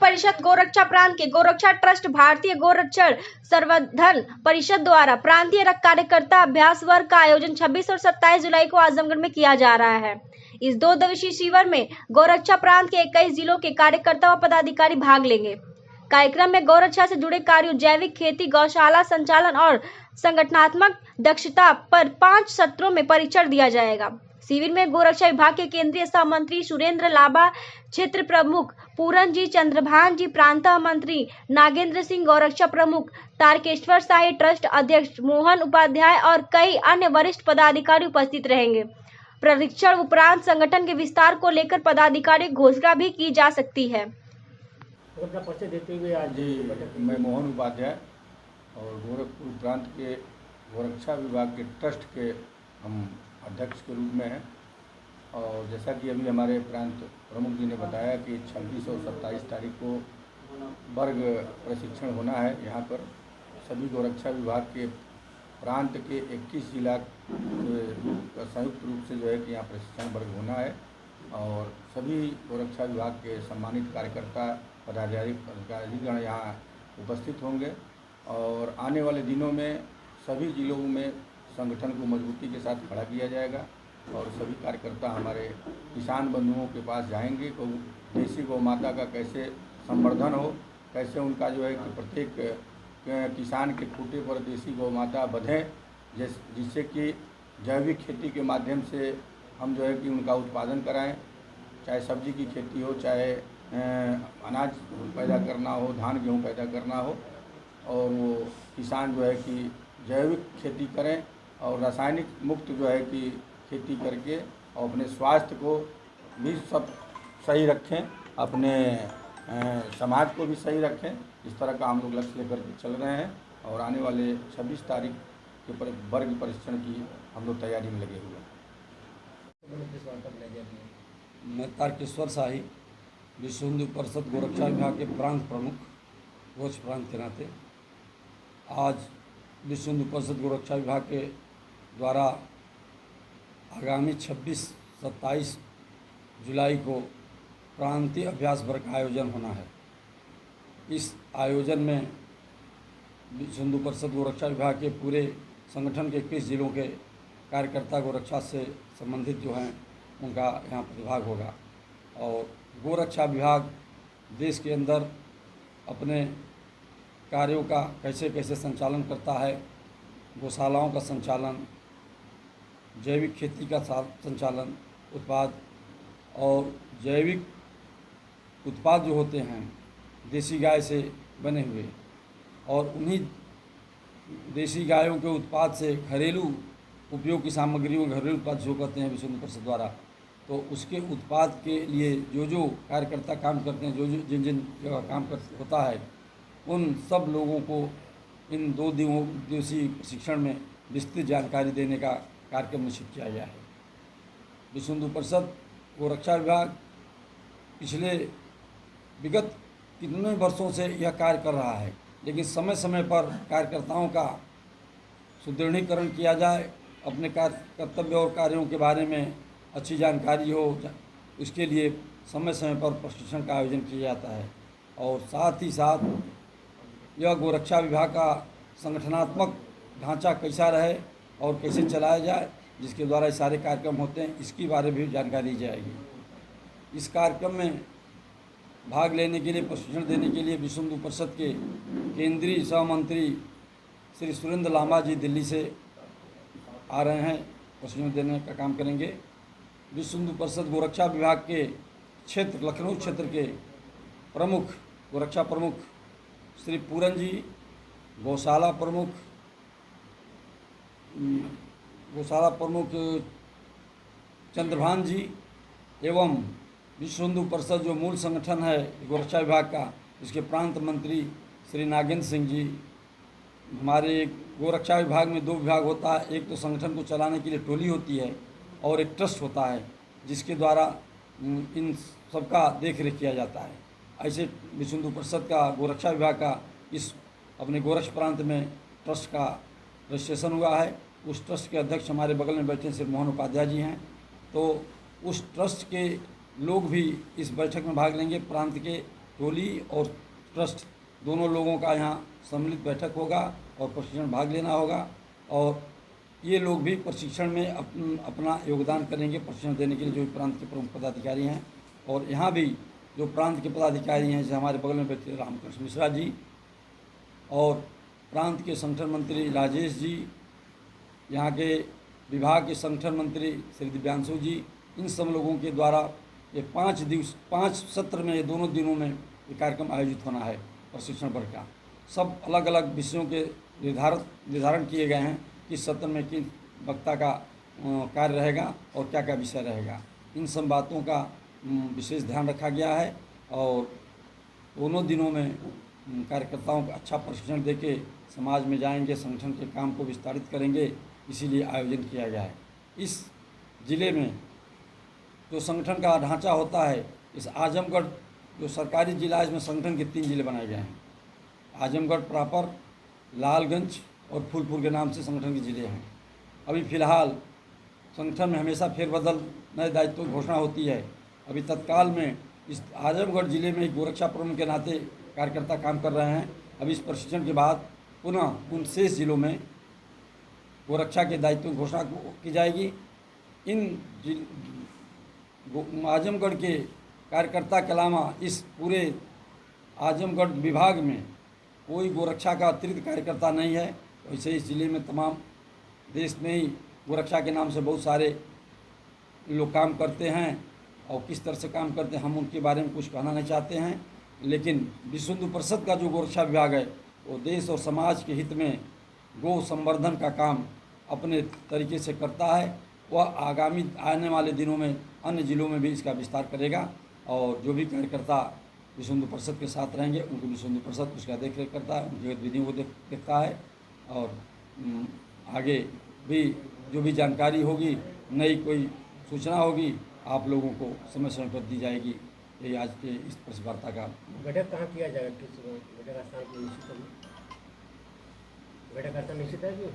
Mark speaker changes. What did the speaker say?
Speaker 1: परिषद गोरक्षा प्रांत के गोरक्षा ट्रस्ट भारतीय गोरक्षण संवर्धन परिषद द्वारा प्रांतीय कार्यकर्ता अभ्यास वर्ग का आयोजन 26 और 27 जुलाई को आजमगढ़ में किया जा रहा है। इस 2 दिवसीय शिविर में गोरक्षा प्रांत के 21 जिलों के कार्यकर्ता व पदाधिकारी भाग लेंगे। कार्यक्रम में गोरक्षा से जुड़े कार्यों, जैविक खेती, गौशाला संचालन और संगठनात्मक दक्षता पर 5 सत्रों में परीक्षण दिया जाएगा। शिविर में गोरक्षा विभाग के केंद्रीय सह मंत्री सुरेंद्र लांबा, क्षेत्र प्रमुख पूरन जी चंद्रभान जी, प्रांत मंत्री नागेंद्र सिंह, गोरक्षा प्रमुख तारकेश्वर शाही, ट्रस्ट अध्यक्ष मोहन उपाध्याय और कई अन्य वरिष्ठ पदाधिकारी उपस्थित रहेंगे। प्रशिक्षण उपरांत संगठन के विस्तार को लेकर पदाधिकारी घोषणा भी की जा सकती है।
Speaker 2: अपना परिचय देते हुए आज
Speaker 3: मैं मोहन उपाध्याय और गोरखपुर प्रांत के गोरक्षा विभाग के ट्रस्ट के हम अध्यक्ष के रूप में हैं। और जैसा कि अभी हमारे प्रांत प्रमुख जी ने बताया कि 26 और 27 तारीख को वर्ग प्रशिक्षण होना है। यहाँ पर सभी गोरक्षा विभाग के प्रांत के 21 जिला संयुक्त रूप से जो है कि यहाँ प्रशिक्षण वर्ग होना है और सभी गोरक्षा विभाग के सम्मानित कार्यकर्ता पदाधिकारीगण यहाँ उपस्थित होंगे। और आने वाले दिनों में सभी जिलों में संगठन को मजबूती के साथ खड़ा किया जाएगा और सभी कार्यकर्ता हमारे किसान बंधुओं के पास जाएंगे को देसी गौ माता का कैसे संवर्धन हो, कैसे उनका जो है कि प्रत्येक किसान के खूंटे पर देसी गौ माता बंधें, जिससे कि जैविक खेती के माध्यम से हम जो है कि उनका उत्पादन कराएं, चाहे सब्जी की खेती हो, चाहे अनाज पैदा करना हो, धान गेहूँ पैदा करना हो, और वो किसान जो है कि जैविक खेती करें और रासायनिक मुक्त जो है कि खेती करके और अपने स्वास्थ्य को भी सब सही रखें, अपने समाज को भी सही रखें। इस तरह का हम लोग लक्ष्य लेकर के चल रहे हैं और आने वाले 26 तारीख के वर्ग परीक्षण की हम लोग तैयारी में लगे हुए हैं।
Speaker 4: मैं तारकेश्वर शाही, विश्व हिंदू परिषद गोरक्षा विभाग के प्रांत प्रमुख, गोरक्ष प्रांत के नाते आज विश्व हिंदू परिषद गोरक्षा विभाग के द्वारा आगामी 26-27 जुलाई को प्रांतीय अभ्यास वर्ग का आयोजन होना है। इस आयोजन में विश्व हिंदू परिषद गोरक्षा विभाग के पूरे संगठन के 21 जिलों के कार्यकर्ता गोरक्षा से संबंधित जो हैं उनका यहाँ प्रतिभाग होगा। और गोरक्षा विभाग देश के अंदर अपने कार्यों का कैसे कैसे संचालन करता है, गौशालाओं का संचालन, जैविक खेती का संचालन, उत्पाद और जैविक उत्पाद जो होते हैं देसी गाय से बने हुए, और उन्हीं देसी गायों के उत्पाद से घरेलू उपयोग की सामग्रियों, घरेलू उत्पाद जो करते हैं विश्व हिंदू परिषद द्वारा, तो उसके उत्पाद के लिए जो जो कार्यकर्ता काम करते हैं, जिन जिन जगह काम होता है, उन सब लोगों को इन 2 दिवसीय प्रशिक्षण में विस्तृत जानकारी देने का कार्यक्रम निश्चित किया गया है। विश्व हिंदू परिषद गोरक्षा विभाग पिछले विगत कितने वर्षों से यह कार्य कर रहा है, लेकिन समय समय पर कार्यकर्ताओं का सुदृढ़ीकरण किया जाए, अपने कर्तव्य और कार्यों के बारे में अच्छी जानकारी हो, उसके लिए समय समय पर प्रशिक्षण का आयोजन किया जाता है। और साथ ही साथ यह गोरक्षा विभाग का संगठनात्मक ढांचा कैसा रहे और कैसे चलाया जाए, जिसके द्वारा ये सारे कार्यक्रम होते हैं, इसकी बारे में भी जानकारी दी जाएगी। इस कार्यक्रम में भाग लेने के लिए, प्रशिक्षण देने के लिए विश्व हिंदू परिषद के केंद्रीय सह मंत्री श्री सुरेंद्र लांबा जी दिल्ली से आ रहे हैं, प्रशिक्षण देने का काम करेंगे। विश्व हिंदू परिषद गोरक्षा विभाग के क्षेत्र लखनऊ क्षेत्र के प्रमुख गोरक्षा प्रमुख श्री पूरन जी, गौशाला प्रमुख चंद्रभान जी एवं विश्व हिंदू परिषद जो मूल संगठन है गोरक्षा विभाग का, इसके प्रांत मंत्री श्री नागेंद्र सिंह जी। हमारे गोरक्षा विभाग में 2 विभाग होता है, एक तो संगठन को चलाने के लिए टोली होती है और एक ट्रस्ट होता है जिसके द्वारा इन सबका देख रेख किया जाता है। ऐसे विश्व हिंदू परिषद का गोरक्षा विभाग का इस अपने गोरक्ष प्रांत में ट्रस्ट का रजिस्ट्रेशन हुआ है। उस ट्रस्ट के अध्यक्ष हमारे बगल में बैठे श्री मोहन उपाध्याय जी हैं, तो उस ट्रस्ट के लोग भी इस बैठक में भाग लेंगे। प्रांत के टोली और ट्रस्ट दोनों लोगों का यहाँ सम्मिलित बैठक होगा और प्रशिक्षण भाग लेना होगा और ये लोग भी प्रशिक्षण में अपना योगदान करेंगे प्रशिक्षण देने के लिए, जो प्रांत के प्रमुख पदाधिकारी हैं। और यहाँ भी जो प्रांत के पदाधिकारी हैं, जैसे हमारे बगल में बैठे रामकृष्ण मिश्रा जी और प्रांत के संगठन मंत्री राजेश जी, यहाँ के विभाग के संगठन मंत्री श्री दिव्यांशु जी, इन सब लोगों के द्वारा ये 5 सत्र में, ये दोनों दिनों में ये कार्यक्रम आयोजित होना है। प्रशिक्षण वर्ग का सब अलग अलग विषयों के निर्धारण किए गए हैं कि सत्र में किन वक्ता का कार्य रहेगा और क्या क्या विषय रहेगा। इन सब बातों का विशेष ध्यान रखा गया है और दोनों दिनों में कार्यकर्ताओं को अच्छा प्रशिक्षण देके समाज में जाएंगे, संगठन के काम को विस्तारित करेंगे, इसीलिए आयोजन किया गया है। इस जिले में जो संगठन का ढांचा होता है, इस आजमगढ़ जो सरकारी जिला है, इसमें संगठन के 3 जिले बनाए गए हैं। आजमगढ़ प्रॉपर, लालगंज और फूलपुर के नाम से संगठन के जिले हैं। अभी फ़िलहाल संगठन में हमेशा फेरबदल, नए दायित्व की घोषणा होती है। अभी तत्काल में इस आजमगढ़ जिले में एक गोरक्षा प्रमुख के नाते कार्यकर्ता काम कर रहे हैं। अभी इस प्रशिक्षण के बाद पुनः उन शेष जिलों में गोरक्षा के दायित्व की घोषणा की जाएगी। आजमगढ़ के कार्यकर्ता के अलावा इस पूरे आजमगढ़ विभाग में कोई गोरक्षा का अतिरिक्त कार्यकर्ता नहीं है। वैसे इस जिले में तमाम देश में ही गोरक्षा के नाम से बहुत सारे लोग काम करते हैं और किस तरह से काम करते हैं हम उनके बारे में कुछ कहना नहीं चाहते हैं। लेकिन विश्व हिंदू परिषद का जो गोरक्षा विभाग है वो देश और समाज के हित में गौ संवर्धन का काम अपने तरीके से करता है। वह आगामी आने वाले दिनों में अन्य जिलों में भी इसका विस्तार करेगा और जो भी कार्यकर्ता विश्व हिंदू परिषद के साथ रहेंगे उनको विश्व हिंदू परिषद उसका देख रेख करता है, उनकी गतिविधियों को देखता है और आगे भी जो भी जानकारी होगी, नई कोई सूचना होगी, आप लोगों को समय समय पर दी जाएगी। यही आज के इस प्रेस वार्ता का।
Speaker 2: बैठक कहाँ किया जाएगा? किस बैठक स्थान को निश्चित है? बैठक स्थान निश्चित है कि